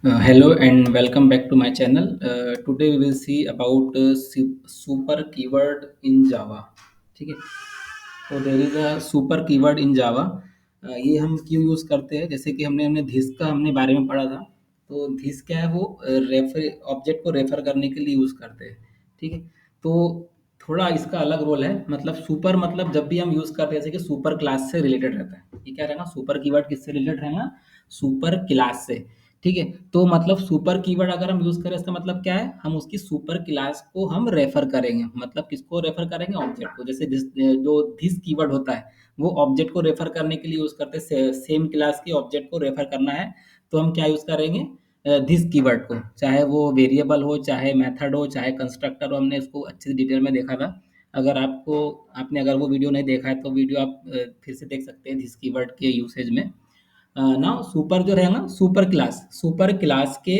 Hello and welcome back to my channel. Today we will see about super keyword in Java. ठीक है, तो there is a super keyword in Java. ये हम क्यों use करते हैं, जैसे कि हमने हमने धिस का हमने बारे में पढ़ा था। तो धिस क्या है, वो रेफर ऑब्जेक्ट को रेफर करने के लिए यूज़ करते हैं। ठीक है, तो थोड़ा इसका अलग रोल है। मतलब सुपर मतलब जब भी हम यूज़ करते हैं, जैसे कि सुपर क्लास से रिलेटेड रहता है। ये क्या रहेगा, सुपर कीवर्ड किससे रिलेटेड रहेगा, सुपर क्लास से। ठीक है, तो मतलब सुपर कीवर्ड अगर हम यूज़ करें, इसका मतलब क्या है, हम उसकी सुपर क्लास को हम रेफर करेंगे। मतलब किसको रेफर करेंगे, ऑब्जेक्ट को। जैसे जो दिस कीवर्ड होता है, वो ऑब्जेक्ट को रेफर करने के लिए यूज़ करते हैं। सेम क्लास के ऑब्जेक्ट को रेफर करना है तो हम क्या यूज़ करेंगे, दिस कीवर्ड को। चाहे वो वेरिएबल हो, चाहे मेथड हो, चाहे कंस्ट्रक्टर हो। हमने इसको अच्छे से डिटेल में देखा था। अगर आपने अगर वो वीडियो नहीं देखा है तो वीडियो आप फिर से देख सकते हैं दिस कीवर्ड के यूसेज में। ना सुपर जो रहेगा, सुपर क्लास के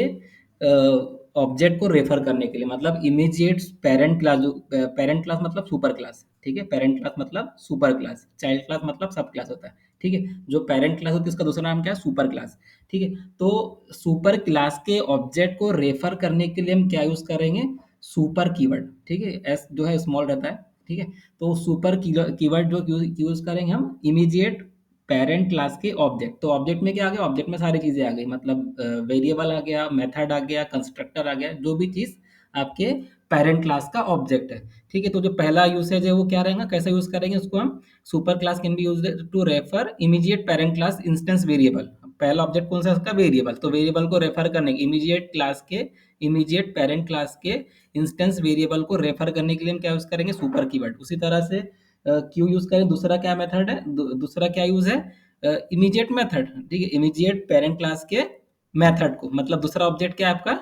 ऑब्जेक्ट को रेफर करने के लिए, मतलब इमीडिएट पेरेंट क्लास। जो पेरेंट क्लास मतलब सुपर क्लास। ठीक है, पेरेंट क्लास मतलब सुपर क्लास, चाइल्ड क्लास मतलब सब क्लास होता है। ठीक है, जो पेरेंट क्लास होती है उसका दूसरा नाम क्या है, सुपर क्लास। ठीक है, तो सुपर क्लास के ऑब्जेक्ट को रेफर करने के लिए हम क्या यूज करेंगे, सुपर कीवर्ड। ठीक है, एस जो है स्मॉल रहता है। ठीक है, तो सुपर कीवर्ड जो यूज करेंगे हम, इमीडिएट पेरेंट क्लास के ऑब्जेक्ट। तो ऑब्जेक्ट में क्या आ गया, ऑब्जेक्ट में सारी चीजें आ गई। मतलब वेरिएबल आ गया, मेथड आ गया, कंस्ट्रक्टर आ गया, जो भी चीज आपके पेरेंट क्लास का ऑब्जेक्ट है। ठीक है, तो जो पहला यूसेज है वो क्या रहेगा, कैसे यूज करेंगे उसको हम, super class can be used to refer immediate parent class instance variable. पहला ऑब्जेक्ट कौन सा है उसका, वेरिएबल। तो वेरिएबल को रेफर करने के, इमीडिएट पेरेंट क्लास के इंस्टेंस वेरिएबल को रेफर करने के लिए हम क्या यूज करेंगे, सुपर कीवर्ड। उसी तरह से क्यों यूज करें, दूसरा क्या मेथड है, दूसरा क्या यूज है, इमीडिएट मेथड। ठीक है, इमीडिएट पेरेंट क्लास के मेथड को, मतलब दूसरा ऑब्जेक्ट क्या है आपका,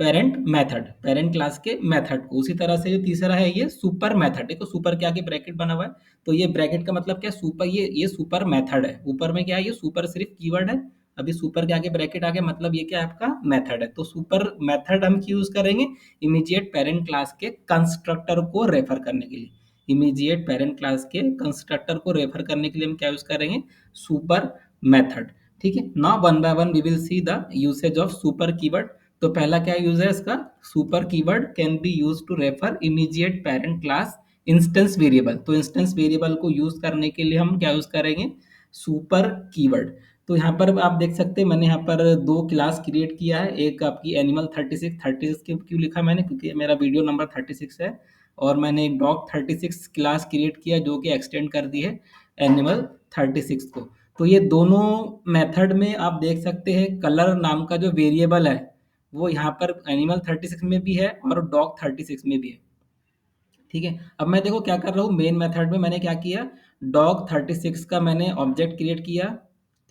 पेरेंट मेथड, पेरेंट क्लास के मेथड को। उसी तरह से जो तीसरा है ये सुपर मेथड। देखो सुपर के आगे ब्रैकेट बना हुआ है, तो ये ब्रैकेट का मतलब क्या है, सुपर। ये सुपर मेथड है। ऊपर में क्या है, ये सुपर सिर्फ कीवर्ड है। अभी सुपर के आगे ब्रैकेट आ गया, मतलब ये क्या है आपका मेथड है। तो सुपर मेथड हम क्यों यूज करेंगे, इमीडिएट पेरेंट क्लास के कंस्ट्रक्टर को रेफर करने के लिए। इमीडिएट पेरेंट क्लास के कंस्ट्रक्टर को रेफर करने के लिए हम क्या यूज करेंगे, सुपर मेथड। ठीक है, now one by one we will see the usage of super keyword. तो पहला क्या यूज है इसका, super keyword can be use to refer immediate parent class instance variable. तो इंस्टेंस वेरिएबल को यूज करने के लिए हम क्या यूज करेंगे, सुपर कीवर्ड। तो यहाँ पर आप देख सकते हैं, मैंने यहाँ पर दो क्लास क्रिएट किया है। एक आपकी एनिमल 36 क्यों लिखा मैंने, क्योंकि मेरा वीडियो नंबर 36 है। और मैंने एक डॉग 36 क्लास क्रिएट किया जो कि एक्सटेंड कर दी है एनिमल 36 को। तो ये दोनों मेथड में आप देख सकते हैं, कलर नाम का जो वेरिएबल है वो यहाँ पर एनिमल 36 में भी है और डॉग 36 में भी है। ठीक है, अब मैं देखो क्या कर रहा हूँ, मेन मेथड में मैंने क्या किया, डॉग 36 का मैंने ऑब्जेक्ट क्रिएट किया।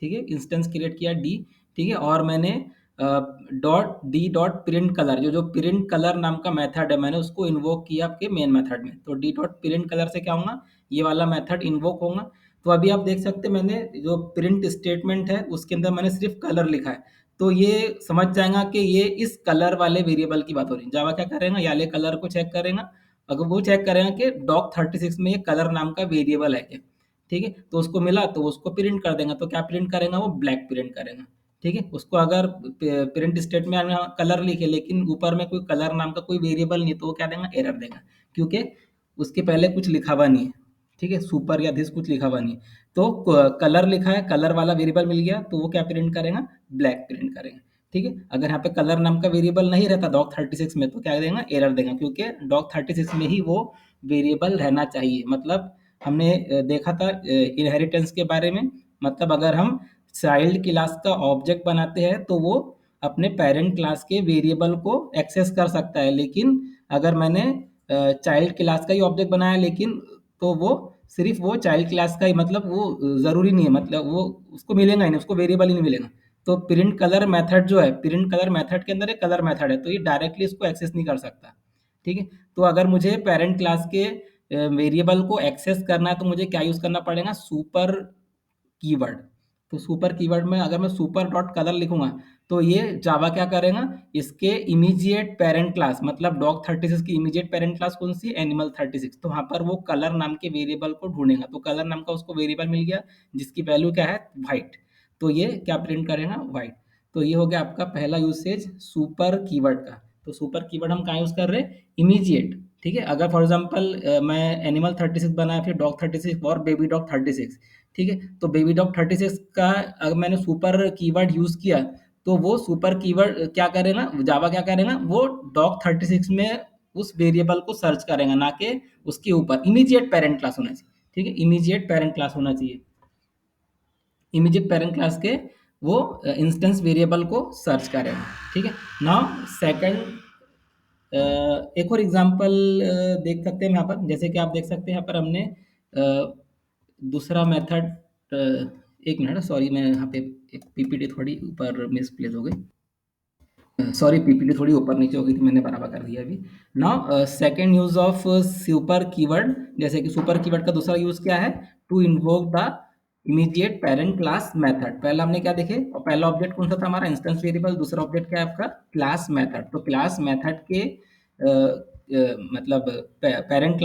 ठीक है, इंस्टेंस क्रिएट किया डी। ठीक है, और मैंने डॉट प्रिंट कलर, जो जो प्रिंट कलर नाम का मेथड है, मैंने उसको इन्वोक किया आपके मेन मेथड में। तो डी डॉट प्रिंट कलर से क्या होगा, ये वाला मेथड इन्वोक होगा। तो अभी आप देख सकते हैं, मैंने जो प्रिंट स्टेटमेंट है उसके अंदर मैंने सिर्फ कलर लिखा है। तो ये समझ जाएगा कि ये इस कलर वाले वेरिएबल की बात हो रही है। जावा क्या करेगा, ये कलर को चेक करेगा। अगर वो चेक करेगा कि डॉग 36 में ये कलर नाम का वेरिएबल है क्या। ठीक है, तो उसको मिला तो उसको प्रिंट कर देगा। तो क्या प्रिंट करेगा, वो ब्लैक प्रिंट करेगा। ठीक है, उसको अगर प्रिंट स्टेट में कलर लिखे लेकिन ऊपर में कोई कलर नाम का कोई वेरिएबल नहीं, तो वो क्या देगा, एरर देगा, क्योंकि उसके पहले कुछ लिखा हुआ नहीं है। ठीक है, सुपर या दिस कुछ लिखा हुआ नहीं है। तो कलर लिखा है, कलर वाला वेरिएबल मिल गया, तो वो क्या प्रिंट करेगा, ब्लैक प्रिंट करेगा। ठीक है, अगर यहाँ पे कलर नाम का वेरिएबल नहीं रहता डॉग 36 में, तो क्या देगा, एरर देगा, क्योंकि डॉग 36 में ही वो वेरिएबल रहना चाहिए। मतलब हमने देखा था इनहेरिटेंस के बारे में। मतलब अगर हम चाइल्ड क्लास का ऑब्जेक्ट बनाते हैं तो वो अपने पेरेंट क्लास के वेरिएबल को एक्सेस कर सकता है। लेकिन अगर मैंने चाइल्ड क्लास का ही ऑब्जेक्ट बनाया, लेकिन तो वो सिर्फ वो चाइल्ड क्लास का ही, मतलब वो जरूरी नहीं है, मतलब वो उसको मिलेगा ही नहीं, उसको वेरिएबल ही नहीं मिलेगा। तो प्रिंट कलर मेथड जो है, प्रिंट कलर मेथड के अंदर एक कलर मेथड है, तो ये डायरेक्टली इसको एक्सेस नहीं कर सकता। ठीक है, तो अगर मुझे पेरेंट क्लास के वेरिएबल को एक्सेस करना है तो मुझे क्या यूज करना पड़ेगा, सुपर कीवर्ड। तो सुपर कीवर्ड में अगर मैं सुपर डॉट कलर लिखूंगा, तो ये जावा क्या करेगा, इसके इमीडिएट पेरेंट क्लास, मतलब डॉग 36 की इमीडिएट पेरेंट क्लास कौन सी, एनिमल 36, तो वहां पर वो कलर नाम के वेरिएबल को ढूंढेगा। तो कलर नाम का उसको वेरिएबल मिल गया जिसकी वैल्यू क्या है, व्हाइट। तो ये क्या प्रिंट करेगा, व्हाइट। तो ये हो गया आपका पहला यूसेज सुपर कीवर्ड का। तो सुपर कीवर्ड हम कहाँ यूज़ कर रहे हैं? इमीडिएट। ठीक है, अगर फॉर एग्जांपल मैं एनिमल 36 बनाया, फिर डॉग 36 और बेबी डॉग 36। ठीक है, तो बेबी डॉग 36 का अगर मैंने सुपर कीवर्ड यूज़ किया, तो वो सुपर कीवर्ड क्या करेगा, जावा क्या करेगा, वो डॉग 36 में उस वेरिएबल को सर्च करेगा, ना कि उसके ऊपर। इमीडिएट पेरेंट क्लास होना चाहिए। ठीक है, इमीडिएट पेरेंट क्लास होना चाहिए। इमीडिएट पेरेंट क्लास के वो इंस्टेंस वेरिएबल को सर्च करेगा। ठीक है, नाउ सेकंड एक और एग्जांपल देख सकते हैं यहाँ पर। जैसे कि आप देख सकते हैं यहाँ पर हमने दूसरा मेथड, एक मिनट, सॉरी मैं यहाँ पे एक पीपीटी थोड़ी ऊपर मिसप्लेस हो गई। सॉरी, पीपीटी थोड़ी ऊपर नीचे हो गई थी, मैंने बराबर कर दिया अभी। Now second use of super keyword. जैसे कि सुपर कीवर्ड का दूसरा यूज क्या है? To invoke the immediate parent class method. पहला हमने क्या देखे, और पहला ऑब्जेक्ट कौन सा था हमारा? Instance variable. दूसरा ऑब्जेक्ट क्या है आपका? Class method. तो क्लास मेथड के मतलब पेरेंट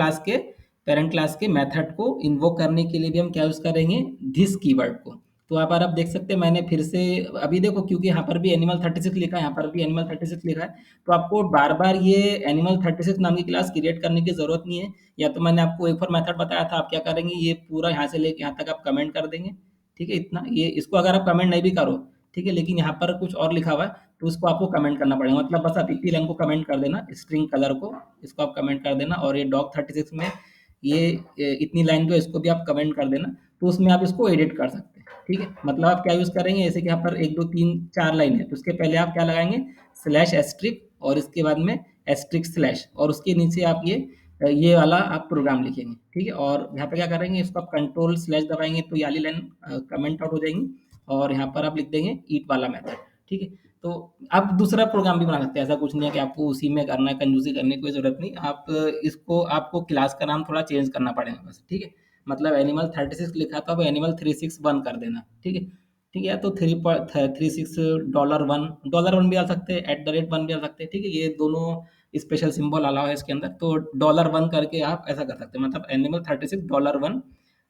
क्लास के मेथड को इन्वोक करने के लिए भी हम क्या यूज करेंगे? दिस कीवर्ड को। तो यहाँ पर आप देख सकते हैं, मैंने फिर से अभी देखो, क्योंकि यहाँ पर भी एनिमल 36 लिखा है, यहाँ पर भी एनिमल 36 लिखा है, तो आपको बार बार ये एनिमल 36 नाम की क्लास क्रिएट करने की जरूरत नहीं है। या तो मैंने आपको एक और मेथड बताया था, आप क्या करेंगे, ये पूरा यहाँ से लेके यहाँ तक आप कमेंट कर देंगे। ठीक है, इतना ये, इसको अगर आप कमेंट नहीं भी करो, ठीक है, लेकिन यहाँ पर कुछ और लिखा हुआ है, तो उसको आपको कमेंट करना पड़ेगा। मतलब बस आप इतनी लाइन को कमेंट कर देना, स्ट्रिंग कलर को, इसको आप कमेंट कर देना, और ये डॉग 36 में ये इतनी लाइन जो है, इसको भी आप कमेंट कर देना। तो उसमें आप इसको एडिट कर सकते हैं। ठीक है, मतलब आप क्या यूज़ करेंगे, जैसे कि यहाँ पर 1 2 3 4 लाइन है, तो उसके पहले आप क्या लगाएँगे? स्लैश एस्ट्रिक, और इसके बाद में एस्ट्रिक स्लैश, और उसके नीचे आप ये वाला आप प्रोग्राम लिखेंगे। ठीक है, और यहाँ पे क्या करेंगे, इसको आप कंट्रोल स्लैश दबाएँगे तो ये वाली लाइन कमेंट आउट हो जाएगी, और यहाँ पर आप लिख देंगे ईट वाला मेथड। ठीक है, तो आप दूसरा प्रोग्राम भी बना सकते हैं, ऐसा कुछ नहीं है कि आपको उसी में करना है, कंजूसी करने की कोई ज़रूरत नहीं। आप इसको, आपको क्लास का नाम थोड़ा चेंज करना पड़ेगा बस। ठीक है, मतलब एनिमल 36 लिखा था, अब एनिमल 361 कर देना। ठीक है, ठीक है, तो 36 $1 भी आ सकते हैं, @ 1 भी आ सकते हैं। ठीक है, ये दोनों स्पेशल सिंबल अलाउ है इसके अंदर, तो $1 करके आप ऐसा कर सकते हैं, मतलब एनिमल 36 $1,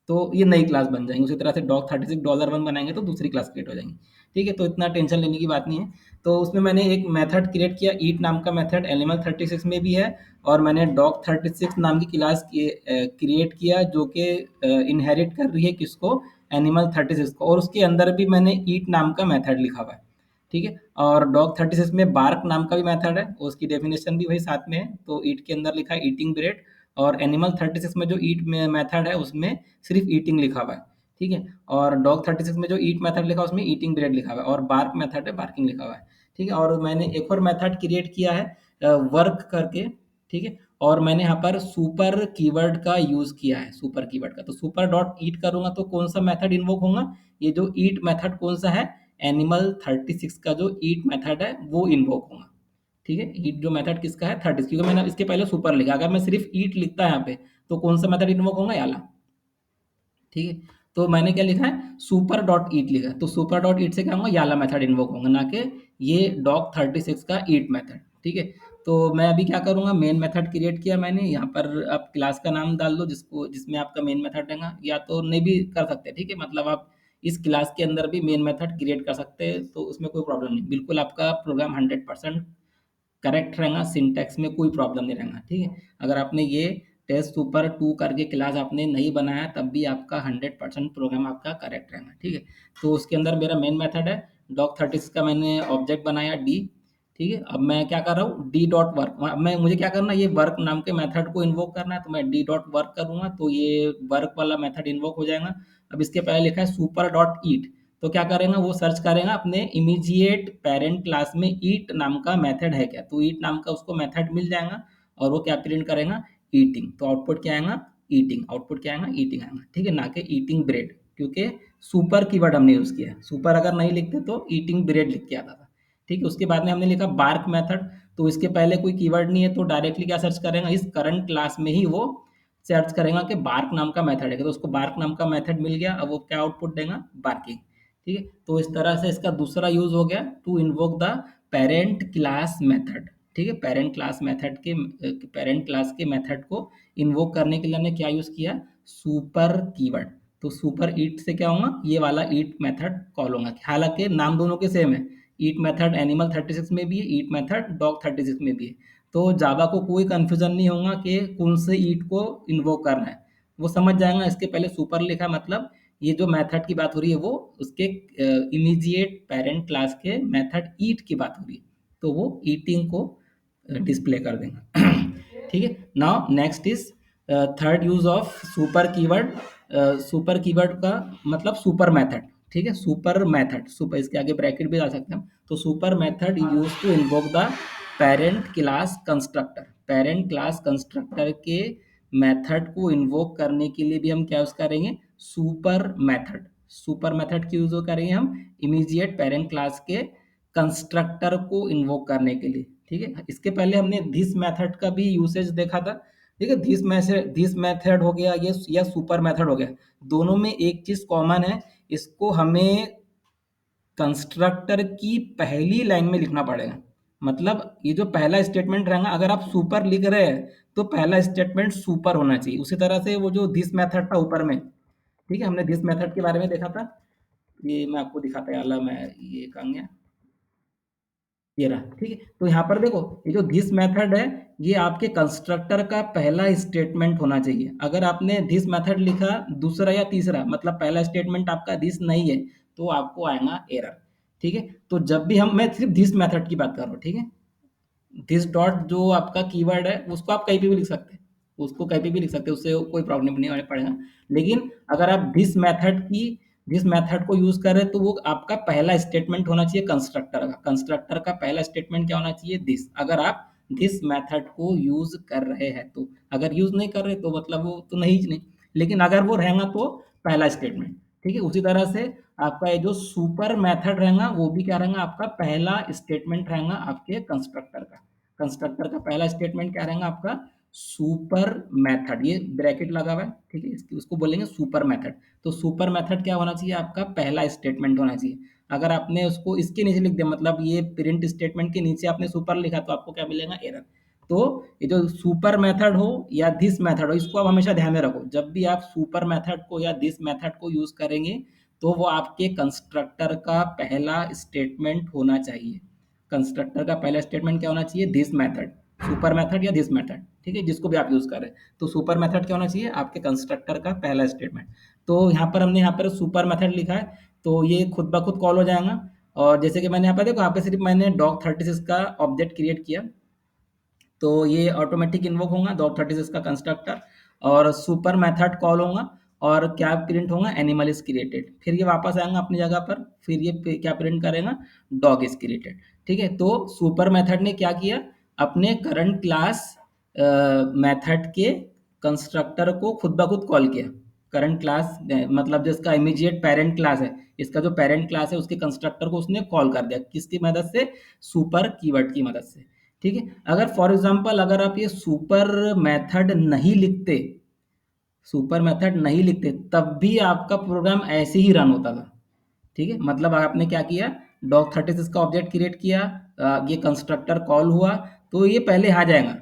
तो ये नई क्लास बन जाएंगी। उसी तरह से डॉग 36 $1 बनाएंगे तो दूसरी क्लास क्रिएट हो जाएंगी। ठीक है, तो इतना टेंशन लेने की बात नहीं है। तो उसमें मैंने एक मेथड क्रिएट किया, ईट नाम का मेथड एनिमल 36 में भी है, और मैंने डॉग 36 नाम की क्लास क्रिएट किया, जो कि इनहेरिट कर रही है किसको? एनिमल 36 को, और उसके अंदर भी मैंने ईट नाम का मेथड लिखा हुआ है। ठीक है, और डॉग 36 में बार्क नाम का भी मेथड है, उसकी डेफिनेशन भी वही साथ में है। तो ईट के अंदर लिखा है ईटिंग ब्रेड, और एनिमल 36 में जो ईट मेथड है, उसमें सिर्फ ईटिंग लिखा हुआ है। ठीक है, और डॉग 36 में जो ईट मेथड लिखा है, उसमें ईटिंग ब्रेड लिखा हुआ है, और बार्क मेथड है, बार्किंग लिखा हुआ है। ठीक है, और मैंने एक और मेथड क्रिएट किया है वर्क करके। ठीक है, और मैंने यहाँ पर सुपर कीवर्ड का यूज किया है, सुपर कीवर्ड का। तो सुपर डॉट ईट करूंगा तो कौन सा मेथड इन्वोक होगा? ये जो ईट मेथड कौन सा है? एनिमल 36 का जो ईट मेथड है, वो इन्वोक होगा। ठीक है, ईट जो मेथड किसका है? 36, क्योंकि मैंने इसके पहले सुपर लिखा। अगर मैं सिर्फ ईट लिखता है यहाँ पे, तो कौन सा मेथड इन्वोक होगा? याला। ठीक है, तो मैंने क्या लिखा है? सुपर डॉट ईट लिखा है, तो सुपर डॉट ईट से क्या होगा? याला मेथड इन्वोक होगा, ना कि ये डॉग 36 का ईट मेथड। ठीक है, तो मैं अभी क्या करूंगा, मेन मेथड क्रिएट किया मैंने। यहाँ पर आप क्लास का नाम डाल दो, जिसको जिसमें आपका मेन मेथड रहेगा, या तो नहीं भी कर सकते। ठीक है, मतलब आप इस क्लास के अंदर भी मेन मेथड क्रिएट कर सकते हैं, तो उसमें कोई प्रॉब्लम नहीं। बिल्कुल आपका प्रोग्राम 100% करेक्ट रहेगा, सिंटैक्स में कोई प्रॉब्लम नहीं रहेगा। ठीक है, अगर आपने ये टेस्ट सुपर 2 करके क्लास आपने नहीं बनाया, तब भी आपका 100% प्रोग्राम आपका करेक्ट रहेगा। ठीक है, तो उसके अंदर मेरा मेन मेथड है, डॉग 36 का मैंने ऑब्जेक्ट बनाया डी। ठीक है, अब मैं क्या कर रहा हूँ? डी डॉट वर्क, मैं मुझे क्या करना है, ये वर्क नाम के मेथड को इन्वोक करना है, तो मैं डी डॉट वर्क करूंगा, तो ये वर्क वाला मेथड इन्वोक हो जाएगा। अब इसके पहले लिखा है सुपर डॉट ईट, तो क्या करेगा, वो सर्च करेगा अपने इमीडिएट पेरेंट क्लास में ईट नाम का मेथड है क्या, तो ईट नाम का उसको मेथड मिल जाएगा, और वो क्या प्रिंट करेगा? ईटिंग। तो आउटपुट क्या आएगा? ईटिंग। आउटपुट क्या आएगा? ईटिंग आएगा। ठीक है, ना कि ईटिंग ब्रेड, क्योंकि सुपर कीवर्ड हमने यूज किया है। सुपर अगर नहीं लिखते तो ईटिंग ब्रेड लिख के आता था। ठीक है, उसके बाद में हमने लिखा बार्क मेथड, तो इसके पहले कोई कीवर्ड नहीं है, तो डायरेक्टली क्या सर्च करेगा? इस करंट क्लास में ही वो सर्च करेगा कि बार्क नाम का मेथड है, तो उसको बार्क नाम का मेथड मिल गया। अब वो क्या आउटपुट देगा? बार्किंग। ठीक है, तो इस तरह से इसका दूसरा यूज हो गया, to invoke the parent class method. ठीक है, पेरेंट क्लास के मेथड को इन्वोक करने के लिए हमने क्या यूज किया? Super keyword. तो सुपर ईट से क्या होगा? ये वाला ईट मेथड कॉल होगा, हालांकि नाम दोनों के सेम है, ईट मेथड एनिमल 36 में भी है, ईट मेथड डॉग 36 में भी है। तो जावा को कोई कंफ्यूजन नहीं होगा कि कौन से ईट को इन्वोक करना है, वो समझ जाएगा। इसके पहले सुपर लिखा है, मतलब ये जो मेथड की बात हो रही है वो उसके इमीडिएट पेरेंट क्लास के मेथड ईट की बात हो रही है, तो वो ईटिंग को डिस्प्ले कर देंगे। ठीक है। Now next is third use of super keyword. Super keyword का मतलब सुपर मेथड। ठीक है, सुपर मेथड, सुपर इसके आगे ब्रैकेट भी डाल सकते हैं हम। तो super method use to invoke the parent class constructor. Parent class constructor के मेथड को इन्वोक करने के लिए भी हम क्या यूज करेंगे, सुपर मेथड। सुपर मेथड की यूज करेंगे हम इमीडिएट पेरेंट क्लास के कंस्ट्रक्टर को इन्वोक करने के लिए। ठीक है, इसके पहले हमने दिस मेथड का भी यूसेज देखा था। ठीक है, दिस मेथड हो गया ये, या सुपर मेथड हो गया, दोनों में एक चीज कॉमन है, इसको हमें कंस्ट्रक्टर की पहली लाइन में लिखना पड़ेगा। मतलब ये जो पहला स्टेटमेंट रहेगा, अगर आप सुपर लिख रहे हैं तो पहला स्टेटमेंट सुपर होना चाहिए। उसी तरह से वो जो दिस मेथड था ऊपर में, ठीक है, हमने दिस मेथड के बारे में देखा था, ये मैं आपको दिखाता है, अला मैं ये कहाँ गया, ये रहा। ठीक है, तो यहाँ पर देखो, ये जो दिस मेथड है ये आपके कंस्ट्रक्टर का पहला स्टेटमेंट होना चाहिए। अगर आपने दिस मेथड लिखा दूसरा या तीसरा, मतलब पहला स्टेटमेंट आपका दिस नहीं है, तो आपको आएगा एरर। ठीक है, तो जब भी हम, मैं सिर्फ दिस मेथड की बात कर रहा हूँ। ठीक है, दिस डॉट जो आपका कीवर्ड है उसको आप कहीं पे भी लिख सकते हैं, उसको कहीं पे भी लिख सकते हैं, उससे कोई प्रॉब्लम नहीं होने पड़ेगा। लेकिन अगर आप दिस मेथड को यूज कर रहे हैं तो वो आपका पहला स्टेटमेंट होना चाहिए कंस्ट्रक्टर का। कंस्ट्रक्टर का पहला स्टेटमेंट क्या होना चाहिए, दिस। अगर आप दिस मेथड को यूज कर रहे हैं तो, अगर यूज नहीं कर रहे तो मतलब वो तो नहीं। लेकिन अगर वो रहेगा तो पहला स्टेटमेंट। ठीक है, उसी तरह से आपका ये जो सुपर मेथड रहेगा वो भी क्या रहेगा, आपका पहला स्टेटमेंट रहेगा आपके कंस्ट्रक्टर का। कंस्ट्रक्टर का पहला स्टेटमेंट क्या रहेगा आपका, सुपर मेथड, ये ब्रैकेट लगा हुआ है। ठीक है, उसको बोलेंगे सुपर मेथड। तो सुपर मेथड क्या होना चाहिए, आपका पहला स्टेटमेंट होना चाहिए। अगर आपने उसको इसके नीचे लिख दिया, मतलब ये प्रिंट स्टेटमेंट के नीचे आपने सुपर लिखा, तो आपको क्या मिलेगा, एरर। तो ये जो सुपर मेथड हो या दिस मेथड हो, इसको आप हमेशा ध्यान में रखो। जब भी आप सुपर मेथड को या दिस मेथड को यूज करेंगे तो वो आपके कंस्ट्रक्टर का पहला स्टेटमेंट होना चाहिए। कंस्ट्रक्टर का पहला स्टेटमेंट क्या होना चाहिए, दिस मेथड, सुपर मेथड या दिस मेथड। ठीक है, जिसको भी आप यूज करें, तो सुपर मेथड क्या होना चाहिए, आपके कंस्ट्रक्टर का पहला स्टेटमेंट। तो हमने यहाँ पर सुपर मेथड लिखा है, तो ये खुद ब खुद कॉल हो जाएगा। और जैसे कि मैंने यहाँ पर देखो, यहाँ पे सिर्फ मैंने डॉग 36 का ऑब्जेक्ट क्रिएट किया, तो ये ऑटोमेटिक इन्वोक होगा डॉग 36 का कंस्ट्रक्टर, और सुपर मेथड कॉल होगा, और क्या प्रिंट होगा, एनिमल इज क्रिएटेड। फिर ये वापस आएगा अपनी जगह पर, फिर ये क्या प्रिंट करेगा, डॉग इज क्रिएटेड। ठीक है, तो सुपर मेथड ने क्या किया, अपने करंट क्लास मेथड के कंस्ट्रक्टर को खुद ब खुद कॉल किया। करंट क्लास मतलब जिसका इमीडिएट पेरेंट क्लास है, इसका जो पेरेंट क्लास है उसके कंस्ट्रक्टर को उसने कॉल कर दिया, किसकी मदद से, सुपर कीवर्ड की मदद से। ठीक है, अगर फॉर एग्जांपल अगर आप ये सुपर मेथड नहीं लिखते तब भी आपका प्रोग्राम ऐसे ही रन होता था। ठीक है, मतलब आपने क्या किया, डॉग 36 का ऑब्जेक्ट क्रिएट किया, ये कंस्ट्रक्टर कॉल हुआ, तो ये पहले आ जाएगा,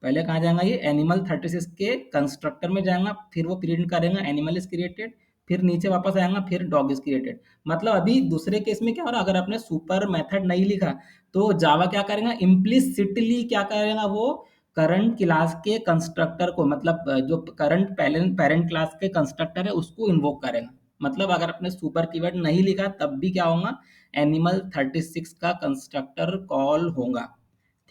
पहले कहाँ जाएगा, ये एनिमल 36 के कंस्ट्रक्टर में जाएगा, फिर वो प्रिंट करेगा एनिमल इज क्रिएटेड, फिर नीचे वापस आएगा, फिर डॉग इज क्रिएटेड। मतलब अभी दूसरे केस में क्या हो रहा है, अगर आपने सुपर मेथड नहीं लिखा तो जावा क्या करेगा, इम्प्लिसिटली क्या करेगा, वो करंट क्लास के कंस्ट्रक्टर को, मतलब जो करंट पेरेंट क्लास के कंस्ट्रक्टर है उसको इन्वोक करेगा। मतलब अगर आपने सुपर कीवर्ड नहीं लिखा तब भी क्या होगा, एनिमल 36 का कंस्ट्रक्टर कॉल होगा।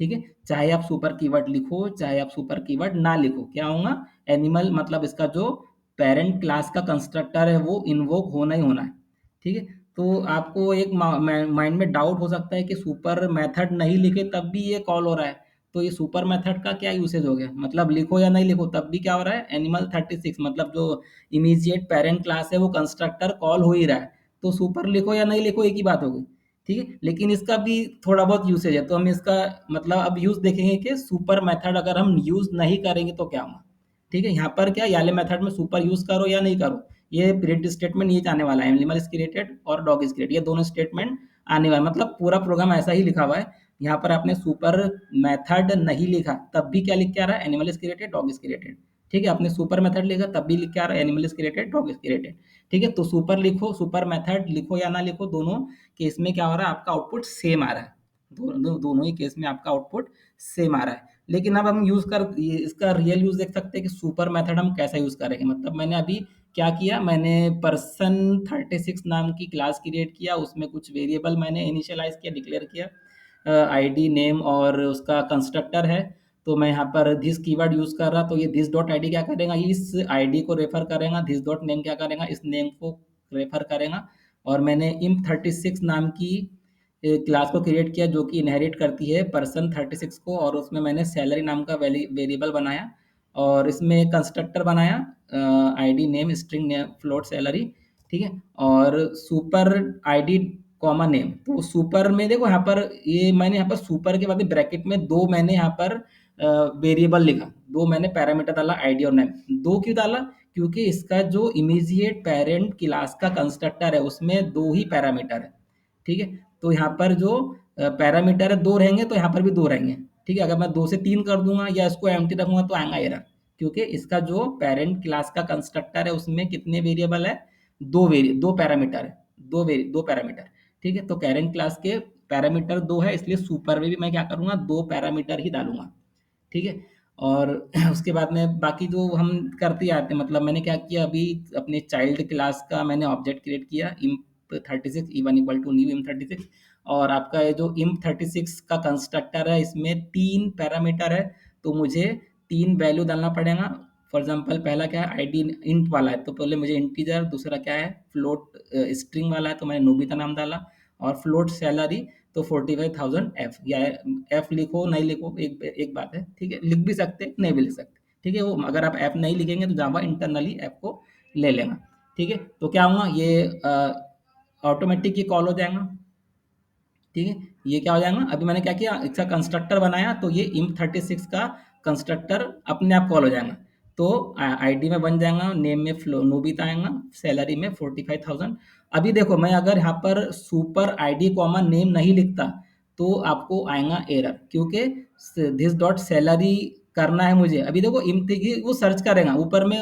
ठीक है, चाहे आप सुपर कीवर्ड लिखो चाहे आप सुपर कीवर्ड ना लिखो, क्या होगा, एनिमल मतलब इसका जो पेरेंट क्लास का कंस्ट्रक्टर है वो इन्वोक होना ही होना है। ठीक है, तो आपको एक माइंड में डाउट हो सकता है कि सुपर मेथड नहीं लिखे तब भी ये कॉल हो रहा है, तो ये सुपर मेथड का क्या यूसेज हो गया, मतलब लिखो या नहीं लिखो तब भी क्या हो रहा है, एनिमल 36 मतलब जो इमीडिएट पेरेंट क्लास है वो कंस्ट्रक्टर कॉल हो ही रहा है, तो सुपर लिखो या नहीं लिखो एक ही बात होगी। ठीक है, लेकिन इसका भी थोड़ा बहुत यूसेज है, तो हम इसका मतलब अब यूज देखेंगे कि सुपर मेथड अगर हम यूज नहीं करेंगे तो क्या होगा। ठीक है, यहाँ पर क्या याले मेथड में सुपर यूज करो या नहीं करो, ये प्रिंट स्टेटमेंट ये आने वाला है, एनिमल इज क्रिएटेड और डॉग इज क्रिएटेड, ये दोनों स्टेटमेंट आने वाला, मतलब पूरा प्रोग्राम ऐसा ही लिखा हुआ है। यहाँ पर आपने सुपर मेथड नहीं लिखा तब भी क्या लिख के आ रहा है, animal is created dog is created. ठीक है, आपने सुपर मेथड लिखा तब भी लिख के आ रहा है animal is created, dog is created. ठीक है, तो सुपर लिखो, सुपर मेथड लिखो या ना लिखो, दोनों केस में क्या हो रहा है, आपका आउटपुट सेम आ रहा है। दोनों ही केस में आपका आउटपुट सेम आ रहा है। लेकिन अब हम इसका रियल यूज देख सकते हैं कि सुपर मेथड हम कैसा यूज करेंगे। मतलब मैंने अभी क्या किया, मैंने पर्सन 36 नाम की क्लास क्रिएट किया, उसमें कुछ वेरिएबल मैंने इनिशियलाइज किया, डिक्लेयर किया, आईडी नेम और उसका कंस्ट्रक्टर है। तो मैं यहाँ पर दिस कीवर्ड यूज कर रहा, तो ये दिस डॉट आईडी क्या करेगा, इस आईडी को रेफर करेगा, दिस डॉट नेम क्या करेगा, इस नेम को रेफर करेगा। और मैंने इम 36 नाम की क्लास को क्रिएट किया जो कि इनहेरिट करती है पर्सन 36 को, और उसमें मैंने सैलरी नाम का वेरिएबल बनाया और इसमें कंस्ट्रक्टर बनाया, ID name string name float salary. ठीक है, और सुपर आईडी कॉमा नेम, तो सुपर में देखो यहाँ पर ये मैंने यहाँ पर सुपर के बाद ब्रैकेट में दो मैंने यहाँ पर वेरिएबल लिखा, दो मैंने पैरामीटर डाला आईडी और नेम। दो क्यों डाला, क्योंकि इसका जो इमीडिएट पेरेंट क्लास का कंस्ट्रक्टर है उसमें दो ही पैरामीटर है। ठीक है, तो यहाँ पर जो पैरामीटर है दो रहेंगे, तो यहाँ पर भी दो रहेंगे। ठीक है, अगर मैं दो से तीन कर दूंगा या इसको एम्प्टी रखूंगा तो आएगा एरर, क्योंकि इसका जो पेरेंट क्लास का कंस्ट्रक्टर है उसमें कितने वेरिएबल है, दो पैरामीटर है, दो पैरामीटर। ठीक है, तो पेरेंट क्लास के पैरामीटर दो है, इसलिए सुपर में भी मैं क्या करूंगा, दो पैरामीटर ही डालूंगा। ठीक है, और उसके बाद में बाकी जो हम करते आते हैं, मतलब मैंने क्या किया, अभी अपने चाइल्ड क्लास का मैंने ऑब्जेक्ट क्रिएट किया imp 36 e one equal to new imp 36। और आपका ये जो imp 36 का कंस्ट्रक्टर है इसमें तीन पैरामीटर है, तो मुझे तीन वैल्यू डालना पड़ेगा। फॉर एग्जांपल पहला क्या है, आईडी इंट वाला है तो पहले मुझे इंटीजर, दूसरा क्या है फ्लोट स्ट्रिंग वाला है तो मैंने नोबिता नाम डाला, और फ्लोट सैलरी तो 45,000 एफ, या एफ लिखो नहीं लिखो एक एक बात है। ठीक है, लिख भी सकते नहीं भी लिख सकते। ठीक है, वो अगर आप एफ नहीं लिखेंगे तो जावा इंटरनली एफ को ले लेगा। ठीक है, तो क्या होगा, ये ऑटोमेटिक ये कॉल हो जाएगा। ठीक है, ये क्या हो जाएगा, अभी मैंने क्या किया, इसका कंस्ट्रक्टर बनाया तो ये इम 36 का कंस्ट्रक्टर अपने आप कॉल हो जाएगा। तो आईडी में बन जाएगा, नेम में फ्लो नोबिता आएगा, सैलरी में 45,000। अभी देखो मैं अगर यहाँ पर सुपर आईडी कॉमा नेम नहीं लिखता तो आपको आएगा एरर, क्योंकि दिस डॉट सैलरी करना है मुझे। अभी देखो इम वो सर्च करेगा ऊपर में,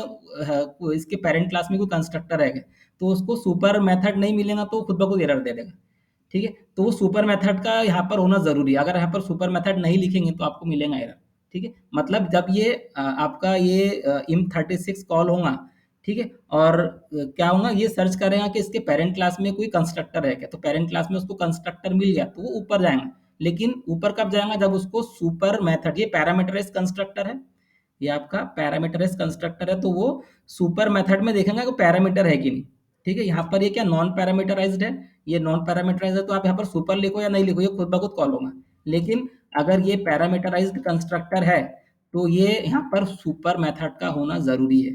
इसके पेरेंट क्लास में कोई कंस्ट्रक्टर है तो उसको सुपर मेथड नहीं मिलेगा तो खुद ब खुद एरर दे देगा। ठीक है, तो वो सुपर मेथड का यहाँ पर होना जरूरी है, अगर यहाँ पर सुपर मेथड नहीं लिखेंगे तो आपको मिलेगा एरर। ठीक है, मतलब जब ये आपका ये इम 36 कॉल होगा, ठीक है, और क्या होगा, ये सर्च करेगा कि इसके पेरेंट क्लास में कोई कंस्ट्रक्टर है क्या, तो पेरेंट क्लास में उसको कंस्ट्रक्टर मिल गया तो वो ऊपर जाएगा। लेकिन ऊपर कब जाएगा, जब उसको सुपर मेथड, ये पैरामीटराइज कंस्ट्रक्टर है, ये आपका पैरामीटराइज कंस्ट्रक्टर है, तो वो सुपर मेथड में देखेंगे कि पैरामीटर है कि नहीं। ठीक है, यहाँ पर ये क्या नॉन पैरामीटराइज्ड है, ये नॉन पैरामीटराइज्ड है तो आप यहाँ पर सुपर लिखो या नहीं लिखो ये खुद ब खुद कॉल होगा। लेकिन अगर ये पैरामीटराइज्ड कंस्ट्रक्टर है तो ये यहाँ पर सुपर मेथड का होना जरूरी है।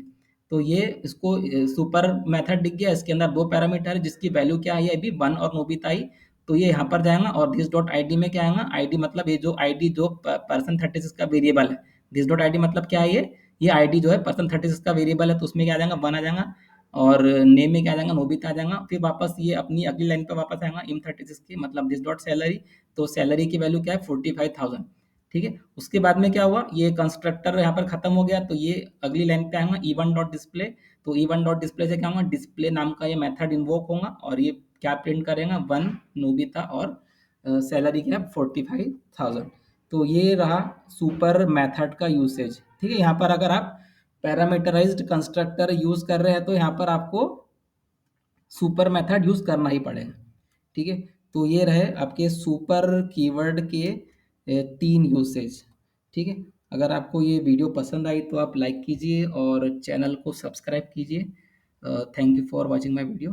तो ये इसको सुपर मेथड दिख गया, इसके अंदर दो पैरामीटर है जिसकी वैल्यू क्या है अभी वन और नोबिता आई, तो ये यहाँ पर जाएगा। और दिस डॉट आईडी में क्या आएगा, आईडी मतलब ये जो आईडी जो पर्सन 36 का वेरिएबल है, दिस डॉट आईडी मतलब क्या है, ये आईडी जो है पर्सन 36 का वेरिएबल है तो उसमें क्या आ जाएगा, वन आ जाएगा। और नेम में क्या आ जाएगा, नोबिता आ जाएगा। फिर वापस ये अपनी अगली लाइन पे वापस आएगा इम 36 की, मतलब दिस डॉट सैलरी, तो सैलरी की वैल्यू क्या है 45,000। ठीक है, उसके बाद में क्या हुआ, ये कंस्ट्रक्टर यहाँ पर खत्म हो गया तो ये अगली लाइन पे आएगा ई वन डॉट डिस्प्ले। तो ई वन डॉट डिस्प्ले से क्या होगा, डिस्प्ले नाम का ये मेथड इन्वोक होगा और ये क्या प्रिंट करेगा, वन नोबिता और सैलरी क्या है 45,000। तो ये रहा सुपर मेथड का यूसेज। ठीक है, यहाँ पर अगर आप पैरामीटराइज्ड कंस्ट्रक्टर यूज कर रहे हैं तो यहाँ पर आपको सुपर मेथड यूज करना ही पड़ेगा। ठीक है, तो ये रहे आपके सुपर कीवर्ड के तीन यूसेज। ठीक है, अगर आपको ये वीडियो पसंद आई तो आप लाइक कीजिए और चैनल को सब्सक्राइब कीजिए। Thank you for watching my video.